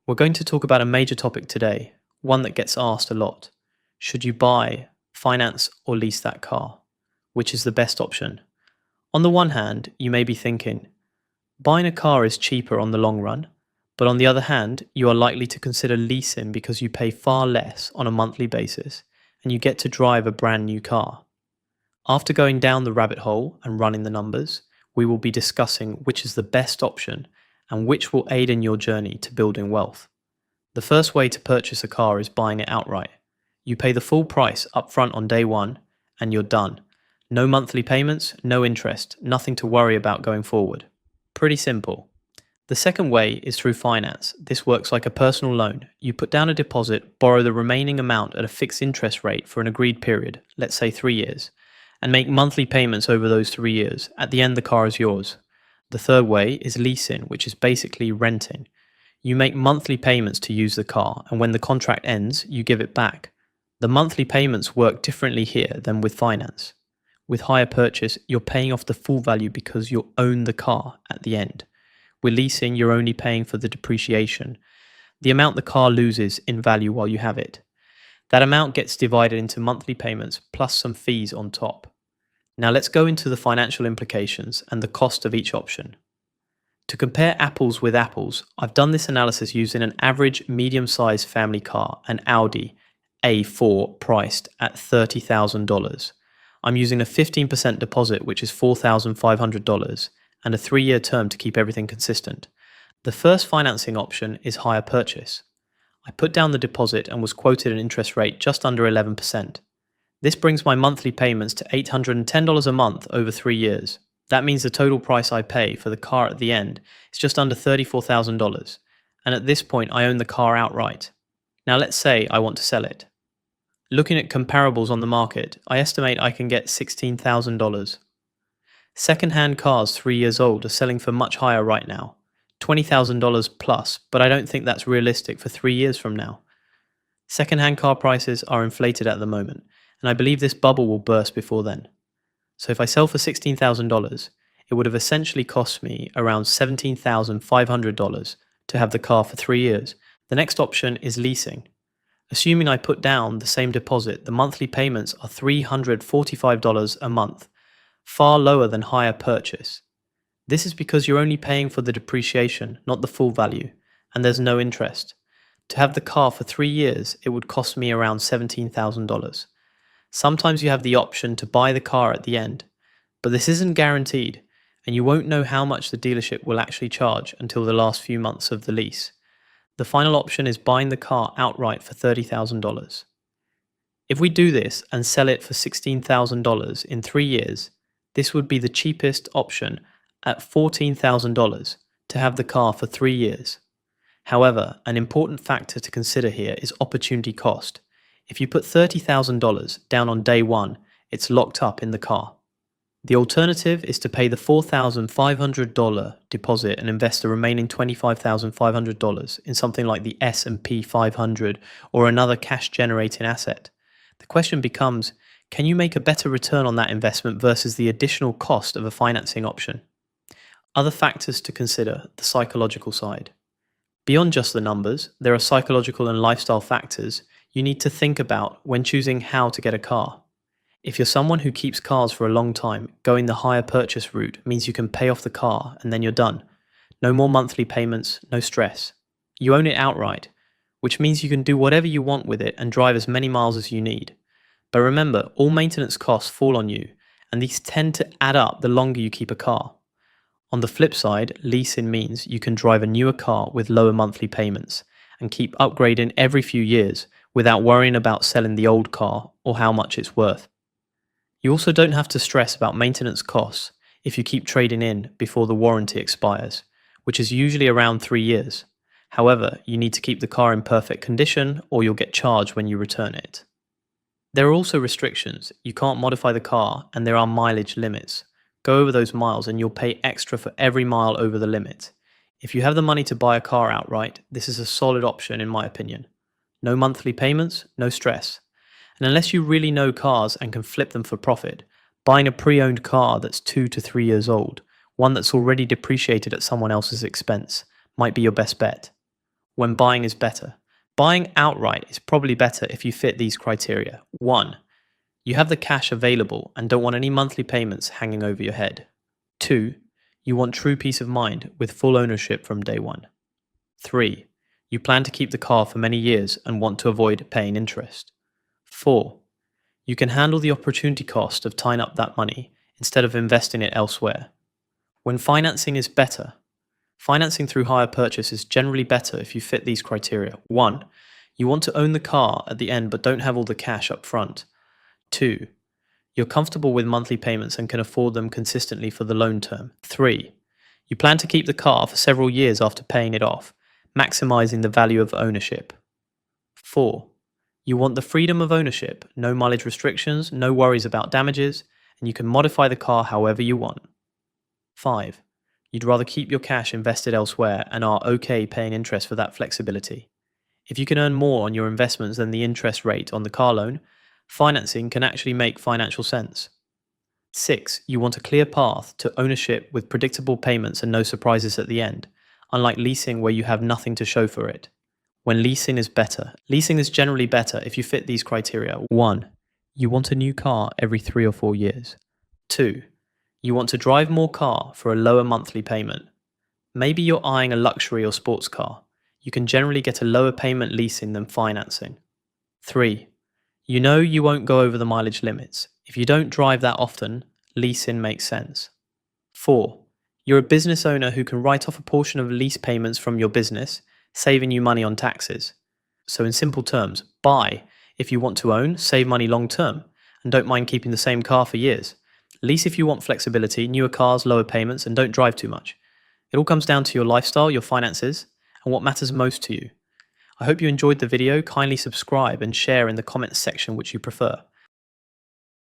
We're going to talk about a major topic today, one that gets asked a lot. Should you buy, finance, or lease that car? Which is the best option? On the one hand, you may be thinking, buying a car is cheaper on the long run, but on the other hand, you are likely to consider leasing because you pay far less on a monthly basis and you get to drive a brand new car. After going down the rabbit hole and running the numbers, we will be discussing which is the best option and which will aid in your journey to building wealth. The first way to purchase a car is buying it outright. You pay the full price upfront on day one and you're done. No monthly payments, no interest, nothing to worry about going forward. Pretty simple. The second way is through finance. This works like a personal loan. You put down a deposit, borrow the remaining amount at a fixed interest rate for an agreed period, let's say 3 years, and make monthly payments over those 3 years. At the end, the car is yours. The third way is leasing, which is basically renting. You make monthly payments to use the car, and when the contract ends, you give it back. The monthly payments work differently here than with finance. With hire purchase, you're paying off the full value because you own the car at the end. With leasing, you're only paying for the depreciation, the amount the car loses in value while you have it. That amount gets divided into monthly payments plus some fees on top. Now let's go into the financial implications and the cost of each option. To compare apples with apples, I've done this analysis using an average medium-sized family car, an Audi A4 priced at $30,000. I'm using a 15% deposit, which is $4,500, and a 3-year term to keep everything consistent. The first financing option is hire purchase. I put down the deposit and was quoted an interest rate just under 11%. This brings my monthly payments to $810 a month over 3 years. That means the total price I pay for the car at the end is just under $34,000, and at this point I own the car outright. Now let's say I want to sell it. Looking at comparables on the market, I estimate I can get $16,000. Second-hand cars 3 years old are selling for much higher right now, $20,000 plus, but I don't think that's realistic for 3 years from now. Second-hand car prices are inflated at the moment, and I believe this bubble will burst before then. So if I sell for $16,000, it would have essentially cost me around $17,500 to have the car for 3 years. The next option is leasing. Assuming I put down the same deposit, the monthly payments are $345 a month, far lower than hire purchase. This is because you're only paying for the depreciation, not the full value, and there's no interest. To have the car for 3 years, it would cost me around $17,000. Sometimes you have the option to buy the car at the end, but this isn't guaranteed, and you won't know how much the dealership will actually charge until the last few months of the lease. The final option is buying the car outright for $30,000. If we do this and sell it for $16,000 in 3 years, this would be the cheapest option at $14,000 to have the car for 3 years. However, an important factor to consider here is opportunity cost. If you put $30,000 down on day one, it's locked up in the car. The alternative is to pay the $4,500 deposit and invest the remaining $25,500 in something like the S&P 500 or another cash-generating asset. The question becomes, can you make a better return on that investment versus the additional cost of a financing option? Other factors to consider: the psychological side. Beyond just the numbers, there are psychological and lifestyle factors you need to think about when choosing how to get a car. If you're someone who keeps cars for a long time, going the hire purchase route means you can pay off the car and then you're done. No more monthly payments, no stress. You own it outright, which means you can do whatever you want with it and drive as many miles as you need. But remember, all maintenance costs fall on you, and these tend to add up the longer you keep a car. On the flip side, leasing means you can drive a newer car with lower monthly payments and keep upgrading every few years without worrying about selling the old car or how much it's worth. You also don't have to stress about maintenance costs if you keep trading in before the warranty expires, which is usually around 3 years. However, you need to keep the car in perfect condition or you'll get charged when you return it. There are also restrictions. You can't modify the car and there are mileage limits. Go over those miles and you'll pay extra for every mile over the limit. If you have the money to buy a car outright, this is a solid option in my opinion. No monthly payments, no stress. And unless you really know cars and can flip them for profit, buying a pre-owned car that's 2 to 3 years old, one that's already depreciated at someone else's expense, might be your best bet. when buying is better. Buying outright is probably better if you fit these criteria. 1. You have the cash available and don't want any monthly payments hanging over your head. 2. You want true peace of mind with full ownership from day one. 3. You plan to keep the car for many years and want to avoid paying interest. 4. You can handle the opportunity cost of tying up that money instead of investing it elsewhere. When financing is better, financing through hire purchase is generally better if you fit these criteria. 1. You want to own the car at the end but don't have all the cash up front. 2. You're comfortable with monthly payments and can afford them consistently for the loan term. 3. You plan to keep the car for several years after paying it off, maximizing the value of ownership. 4. You want the freedom of ownership, no mileage restrictions, no worries about damages, and you can modify the car however you want. 5. You'd rather keep your cash invested elsewhere and are okay paying interest for that flexibility. If you can earn more on your investments than the interest rate on the car loan, financing can actually make financial sense. 6. You want a clear path to ownership with predictable payments and no surprises at the end, unlike leasing where you have nothing to show for it. When leasing is better. Leasing is generally better if you fit these criteria. 1. You want a new car every 3 or 4 years. 2. You want to drive more car for a lower monthly payment. Maybe you're eyeing a luxury or sports car. You can generally get a lower payment leasing than financing. 3. You know you won't go over the mileage limits. If you don't drive that often, leasing makes sense. 4. You're a business owner who can write off a portion of lease payments from your business, saving you money on taxes. So in simple terms, buy if you want to own, save money long term, and don't mind keeping the same car for years. Lease if you want flexibility, newer cars, lower payments, and don't drive too much. It all comes down to your lifestyle, your finances, and what matters most to you. I hope you enjoyed the video. Kindly subscribe and share in the comments section which you prefer.